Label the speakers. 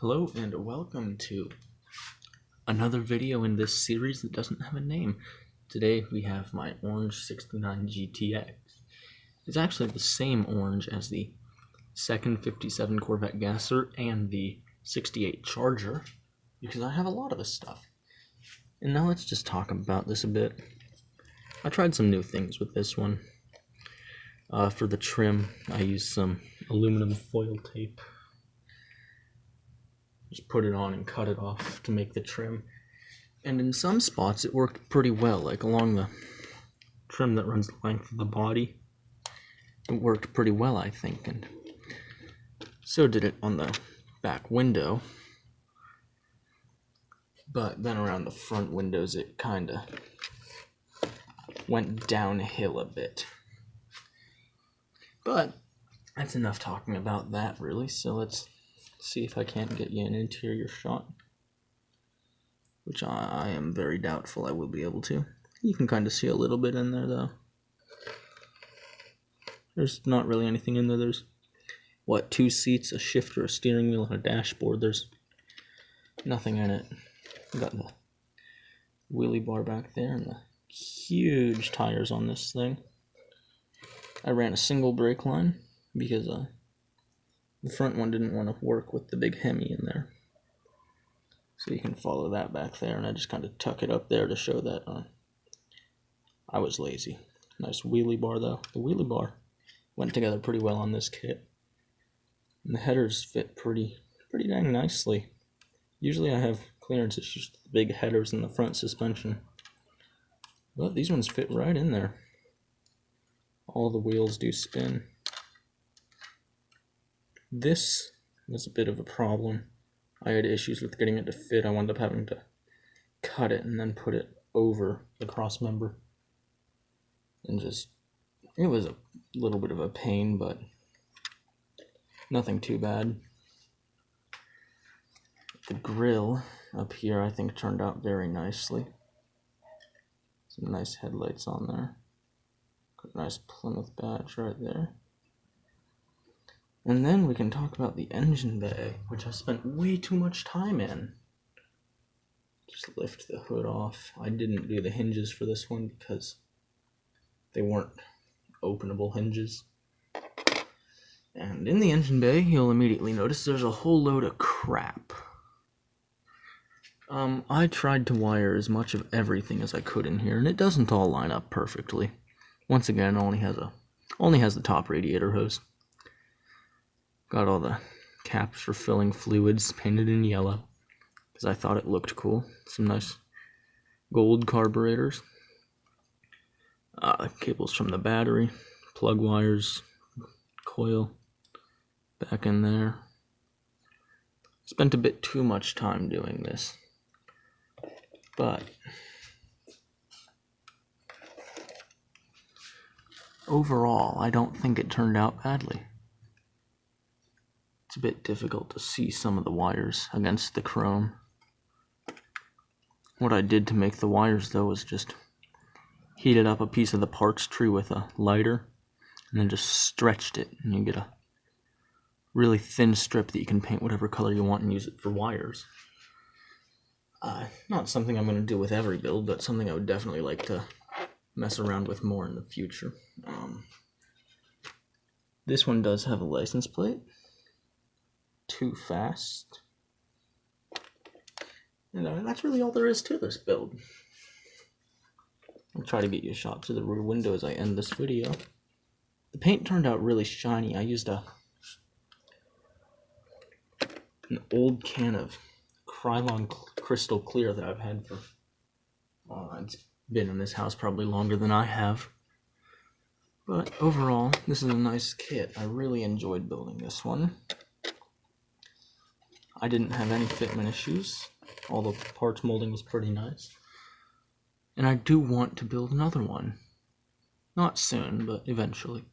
Speaker 1: Hello and welcome to another video in this series that doesn't have a name. Today we have my orange 69 GTX. It's actually the same orange as the second 57 Corvette Gasser and the 68 Charger because I have a lot of this stuff. And now let's just talk about this a bit. I tried some new things with this one. For the trim, I used some aluminum foil tape. Just put it on and cut it off to make the trim. And in some spots it worked pretty well, like along the trim that runs the length of the body. It worked pretty well, I think, and so did it on the back window. But then around the front windows it kinda went downhill a bit. But that's enough talking about that, really, so let's see if I can't get you an interior shot, which I am very doubtful I will be able to. You can kind of see a little bit in there, though. There's not really anything in there. There's, what, 2 seats, a shifter, a steering wheel, and a dashboard. There's nothing in it. Got the wheelie bar back there and the huge tires on this thing. I ran a single brake line because the front one didn't want to work with the big Hemi in there. So you can follow that back there, and I just kind of tuck it up there to show that I was lazy. Nice wheelie bar, though. The wheelie bar went together pretty well on this kit. And the headers fit pretty dang nicely. Usually I have clearance issues with the big headers in the front suspension, but these ones fit right in there. All the wheels do spin. This was a bit of a problem. I had issues with getting it to fit. I wound up having to cut it and then put it over the cross member. And it was a little bit of a pain, but nothing too bad. The grill up here I think turned out very nicely. Some nice headlights on there. Got a nice Plymouth badge right there. And then we can talk about the engine bay, which I spent way too much time in. Just lift the hood off. I didn't do the hinges for this one because they weren't openable hinges. And in the engine bay, you'll immediately notice there's a whole load of crap. I tried to wire as much of everything as I could in here, and it doesn't all line up perfectly. Once again, it only has the top radiator hose. Got all the caps for filling fluids painted in yellow because I thought it looked cool. Some nice gold carburetors. Cables from the battery, plug wires, coil back in there. Spent a bit too much time doing this, but overall, I don't think it turned out badly. It's a bit difficult to see some of the wires against the chrome. What I did to make the wires, though, was just heated up a piece of the parts tree with a lighter and then just stretched it, and you get a really thin strip that you can paint whatever color you want and use it for wires. Not something I'm going to do with every build, but something I would definitely like to mess around with more in the future. This one does have a license plate. Too fast. And that's really all there is to this build. I'll try to get you a shot to the rear window as I end this video. The paint turned out really shiny. I used an old can of Krylon Crystal Clear that I've had for, it's been in this house probably longer than I have. But overall, this is a nice kit. I really enjoyed building this one. I didn't have any fitment issues. All the parts molding was pretty nice. And I do want to build another one. Not soon, but eventually.